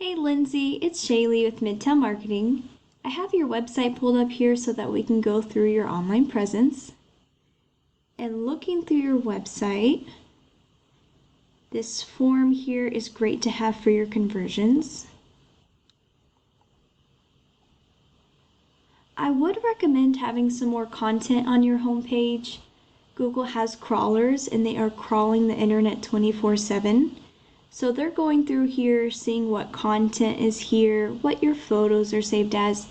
Hey Lindsay, it's Shaelee with Midtown Marketing. I have your website pulled up here so that we can go through your online presence. And looking through your website, this form here is great to have for your conversions. I would recommend having some more content on your homepage. Google has crawlers and they are crawling the internet 24/7. So they're going through here, seeing what content is here, what your photos are saved as,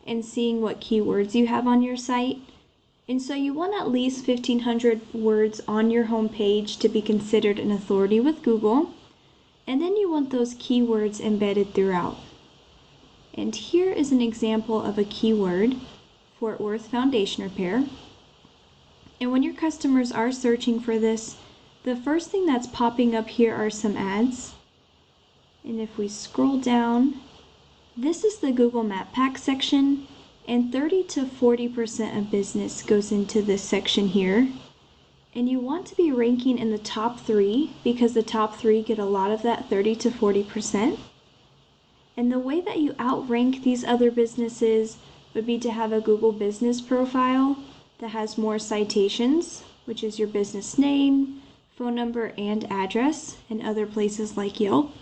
and seeing what keywords you have on your site. And so you want at least 1,500 words on your homepage to be considered an authority with Google. And then you want those keywords embedded throughout. And here is an example of a keyword, Fort Worth foundation repair. And when your customers are searching for this, the first thing that's popping up here are some ads. And if we scroll down, this is the Google Map Pack section, and 30 to 40% of business goes into this section here. And you want to be ranking in the top 3 because the top 3 get a lot of that 30 to 40%. And the way that you outrank these other businesses would be to have a Google business profile that has more citations, which is your business name, phone number, and address, and other places like Yelp.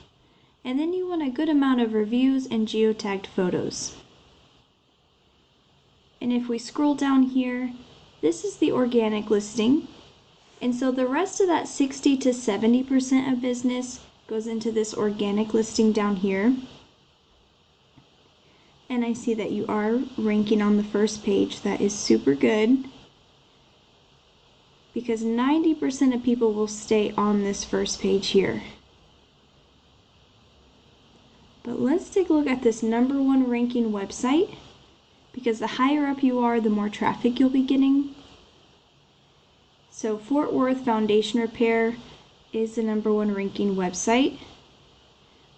And then you want a good amount of reviews and geotagged photos. And if we scroll down here, this is the organic listing. And so the rest of that 60 to 70% of business goes into this organic listing down here. And I see that you are ranking on the first page. That is super good, because 90% of people will stay on this first page here. But let's take a look at this #1 ranking website, because the higher up you are, the more traffic you'll be getting. So Fort Worth Foundation Repair is the #1 ranking website.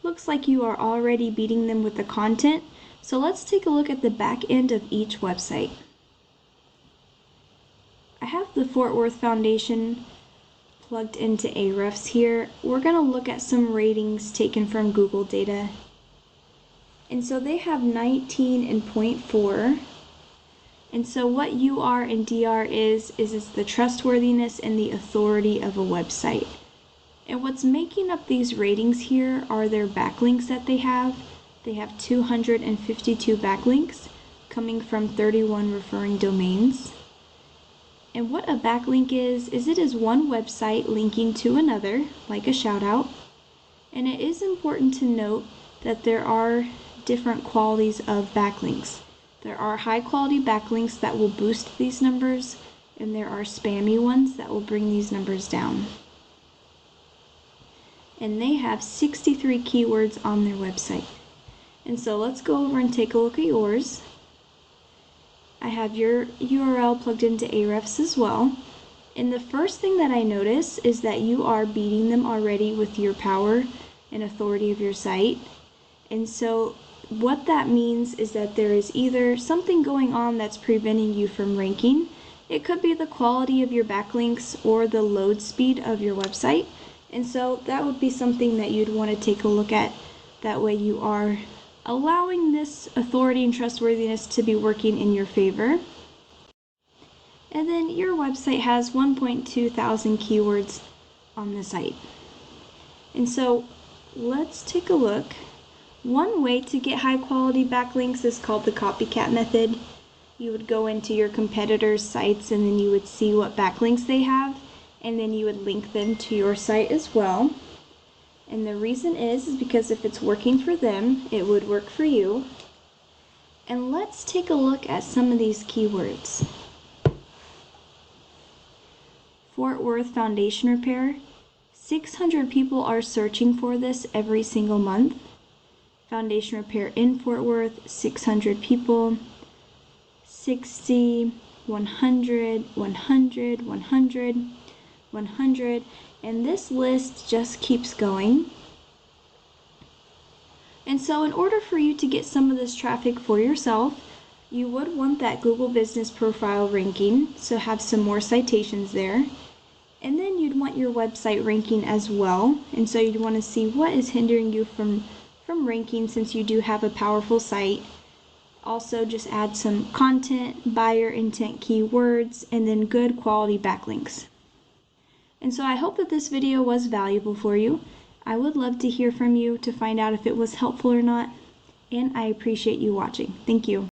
Looks like you are already beating them with the content. So let's take a look at the back end of each website. I have the Fort Worth Foundation plugged into Ahrefs here. We're going to look at some ratings taken from Google data. And so they have 19 and 0.4. And so what UR and DR is it's the trustworthiness and the authority of a website. And what's making up these ratings here are their backlinks that they have. They have 252 backlinks coming from 31 referring domains. And what a backlink is it is one website linking to another, like a shout out. And it is important to note that there are different qualities of backlinks. There are high quality backlinks that will boost these numbers, and there are spammy ones that will bring these numbers down. And they have 63 keywords on their website. And so let's go over and take a look at yours. I have your URL plugged into Ahrefs as well. And the first thing that I notice is that you are beating them already with your power and authority of your site. And so what that means is that there is either something going on that's preventing you from ranking. It could be the quality of your backlinks or the load speed of your website. And so that would be something that you'd want to take a look at. That way you are allowing this authority and trustworthiness to be working in your favor. And then your website has 1.2 thousand keywords on the site. And so let's take a look. One way to get high quality backlinks is called the copycat method. You would go into your competitors' sites and then you would see what backlinks they have, and then you would link them to your site as well. And the reason is because if it's working for them, it would work for you. And let's take a look at some of these keywords. Fort Worth Foundation Repair. 600 people are searching for this every single month. Foundation repair in Fort Worth, 600 people. 60, 100, 100, 100, 100. And this list just keeps going. And so in order for you to get some of this traffic for yourself, you would want that Google Business Profile ranking, so have some more citations there. And then you'd want your website ranking as well. And so you'd want to see what is hindering you from from ranking since you do have a powerful site. Also, just add some content, buyer intent keywords, and then good quality backlinks. And so I hope that this video was valuable for you. I would love to hear from you to find out if it was helpful or not, and I appreciate you watching. Thank you.